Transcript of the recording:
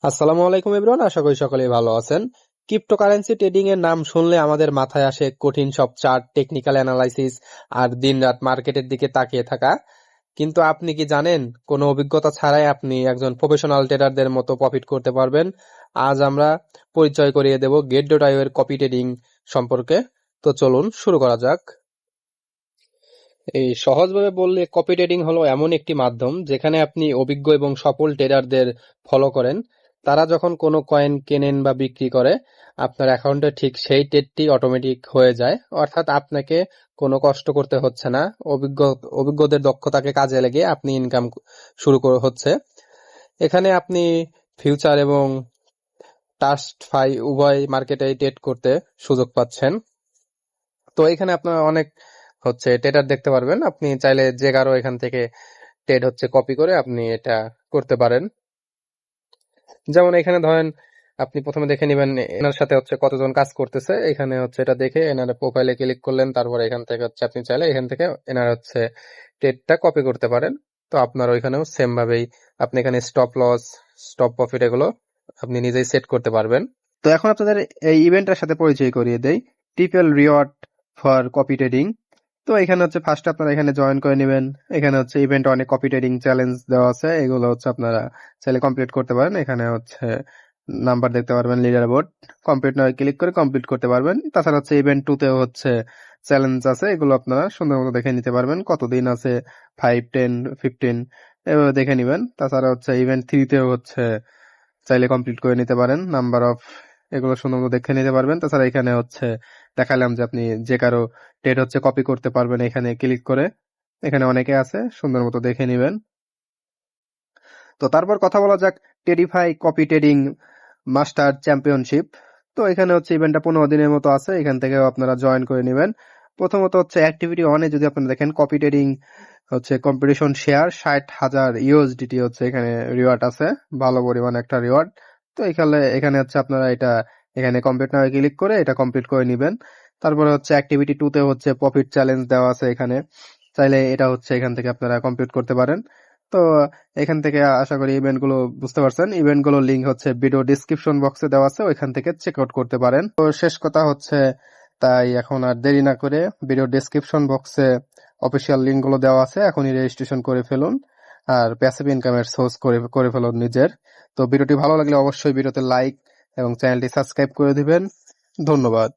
আসসালামু আলাইকুম এভরিওয়ান, আশা করি সকলেই ভালো আছেন। ক্রিপ্টোকারেন্সি ট্রেডিং এর নাম শুনলে আমাদের মাথায় আসে কঠিন সব চার্ট, টেকনিক্যাল অ্যানালাইসিস আর দিনরাত মার্কেটের দিকে তাকিয়ে থাকা। কিন্তু আপনি কি জানেন, কোনো অভিজ্ঞতা ছাড়াই আপনি একজন প্রফেশনাল ট্রেডারদের মতো প্রফিট করতে পারবেন? আজ আমরা পরিচয় করিয়ে দেব গেট.io এর কপি ট্রেডিং সম্পর্কে। তো চলুন শুরু করা যাক। এই সহজভাবে বললে, কপি ট্রেডিং হলো এমন একটি মাধ্যম যেখানে আপনি অভিজ্ঞ এবং সফল ট্রেডারদের ফলো করেন। তারা যখন কোনো কয়েন কেনেন বা বিক্রি করে, আপনার অ্যাকাউন্টে ঠিক সেই ট্রেডটি অটোমেটিক হয়ে যায়। অর্থাৎ আপনাকে কোনো কষ্ট করতে হচ্ছে না। অভিজ্ঞ অভিজ্ঞদের দক্ষতাকে কাজে লেগে আপনি ইনকাম হচ্ছে। এখানে আপনি ফিউচার এবং ট্রাস্ট ফাই উভয় মার্কেটে ট্রেড করতে সুযোগ পাচ্ছেন। তো এখানে আপনার অনেক ট্রেডার দেখতে পারবেন। আপনি চাইলে যে কারো এখান থেকে ট্রেড কপি করে আপনি এটা করতে পারেন। যেমন এখানে ধরেন, আপনি প্রথমে দেখে নেবেন এনার সাথে কতজন কাজ করতেছে। এখানে এটা দেখে এনার প্রোফাইলে ক্লিক করলেন, তারপর এখান থেকে আপনি চাইলে এখান থেকে এনার ট্রেডটা কপি করতে পারেন। তো আপনার ওইখানেও সেম ভাবেই আপনি এখানে স্টপ লস, স্টপ প্রফিট এগুলো আপনি নিজেই সেট করতে পারবেন। তো এখন আপনাদের এই ইভেন্টের সাথে পরিচয় করিয়ে দেই, triple reward for copy trading. তো এখানে ফার্স্ট আপনারা এখানে জয়েন করে নেবেন। এখানে ইভেন্ট অনেক কপি ট্রেডিং চ্যালেঞ্জ দেওয়া আছে, এগুলো আপনারা চাইলে কমপ্লিট করতে পারেন। এখানে নাম্বার দেখতে পারবেন, লিডার বোর্ড। কমপ্লিট না ক্লিক করে কমপ্লিট করতে পারবেন। তাছাড়া ইভেন্ট 2 তেও চ্যালেঞ্জ আছে, এগুলো আপনারা সুন্দর মতো দেখে নিতে পারবেন। কতদিন আছে, 5, 10, 15 এভাবে দেখে নিবেন। তাছাড়া ইভেন্ট 3 তেও চাইলে কমপ্লিট করে নিতে পারেন। নাম্বার অফ এগুলো সুন্দর মতো দেখে নিতে পারবেন। তাছাড়া এখানে দেখালাম যে আপনি যে কারো ট্রেড কপি করতে পারবেন এখানে ক্লিক করে। এখানে অনেকে আছে, সুন্দর মতো দেখে নিবেন। তো তারপর কথা বলা যাক টেডিফাই কপি ট্রেডিং মাস্টার চ্যাম্পিয়নশিপ। তো এখানে ইভেন্টটা 15 দিনের মতো আছে, এখান থেকেও আপনারা জয়েন করে নেবেন। প্রথমত অ্যাক্টিভিটি অনে যদি আপনারা দেখেন, copy trading competition share 60,000 USDT এখানে রিওয়ার্ড আছে, ভালো পরিমাণ একটা রিওয়ার্ড। তো এখানে আপনারা এটা এখানে কমপ্লিট না ক্লিক করে এটা কমপ্লিট করে নেবেন। তারপরে অ্যাক্টিভিটি 2 তে প্রফিট চ্যালেঞ্জ দেওয়া আছে, এখানে চাইলে এটা এখান থেকে আপনারা কমপ্লিট করতে পারেন। তো এখান থেকে আশা করি ইভেন্ট গুলো বুঝতে পারছেন। ইভেন্ট গুলো লিঙ্ক ভিডিও ডিসক্রিপশন বক্সে দেওয়া আছে, ওইখান থেকে চেক আউট করতে পারেন। তো শেষ কথা তাই এখন আর দেরি না করে ভিডিও ডিসক্রিপশন বক্সে অফিসিয়াল লিঙ্ক গুলো দেওয়া আছে, এখনই রেজিস্ট্রেশন করে ফেলুন আর প্যাসিভ ইনকামের সোর্স করে ফেলুন নিজের। তো ভিডিওটি ভালো লাগলে অবশ্যই ভিডিওতে লাইক এবং চ্যানেলটি সাবস্ক্রাইব করে দিবেন। ধন্যবাদ।